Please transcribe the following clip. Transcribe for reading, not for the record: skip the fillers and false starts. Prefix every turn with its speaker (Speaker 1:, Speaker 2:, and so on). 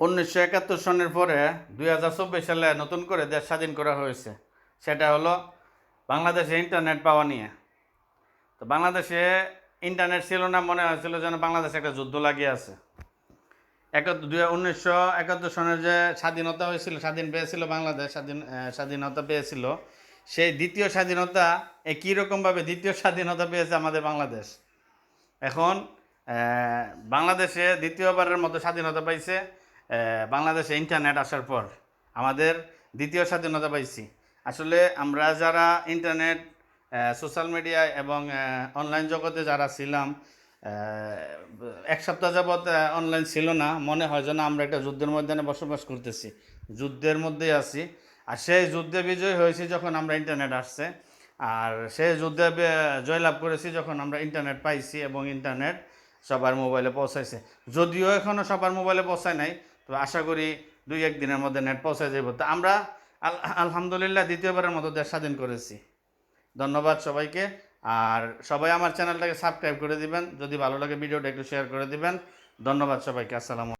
Speaker 1: 1971 সনের পরে 2024 সালে নতুন করে দেশ স্বাধীন করা হয়েছে। সেটা হলো বাংলাদেশে ইন্টারনেট পাওয়া নিয়ে। তো বাংলাদেশে ইন্টারনেট ছিল না, মনে হয়েছিল যেন বাংলাদেশে একটা যুদ্ধ লাগিয়ে আছে। 1971 সনের যে স্বাধীনতা হয়েছিল, স্বাধীন পেয়েছিল বাংলাদেশ, স্বাধীনতা পেয়েছিল, সেই দ্বিতীয় স্বাধীনতা একই রকমভাবে দ্বিতীয় স্বাধীনতা পেয়েছে আমাদের বাংলাদেশ। এখন বাংলাদেশে দ্বিতীয়বারের মতো স্বাধীনতা পাইছে। বাংলাদেশে ইন্টারনেট আসার পর আমাদের দ্বিতীয় স্বাধীনতা পাইছি। আসলে আমরা যারা ইন্টারনেট, সোশ্যাল মিডিয়া এবং অনলাইন জগতে যারা ছিলাম, এক সপ্তাহ যাবৎ অনলাইন ছিল না, মনে হয় যেন আমরা একটা যুদ্ধের ময়দানে বসবাস করতেছি, যুদ্ধের মধ্যেই আছি। আর সেই যুদ্ধে বিজয় হয়েছি যখন আমরা ইন্টারনেট আসছে, আর সেই যুদ্ধে জয়লাভ করেছি যখন আমরা ইন্টারনেট পাইছি এবং ইন্টারনেট সবার মোবাইলে পৌঁছাইছে। যদিও এখনও সবার মোবাইলে পৌঁছায় নাই, তো আশা করি 2-1 দিনের মধ্যে নেট পৌঁছায় যাব। তো আমরা আলহামদুলিল্লাহ দ্বিতীয়বারের মতো দেশ স্বাধীন করেছি। ধন্যবাদ সবাইকে। আর সবাই আমার চ্যানেলটাকে সাবস্ক্রাইব করে দিবেন, যদি ভালো লাগে ভিডিওটা একটু শেয়ার করে দিবেন। ধন্যবাদ সবাইকে। আসসালামু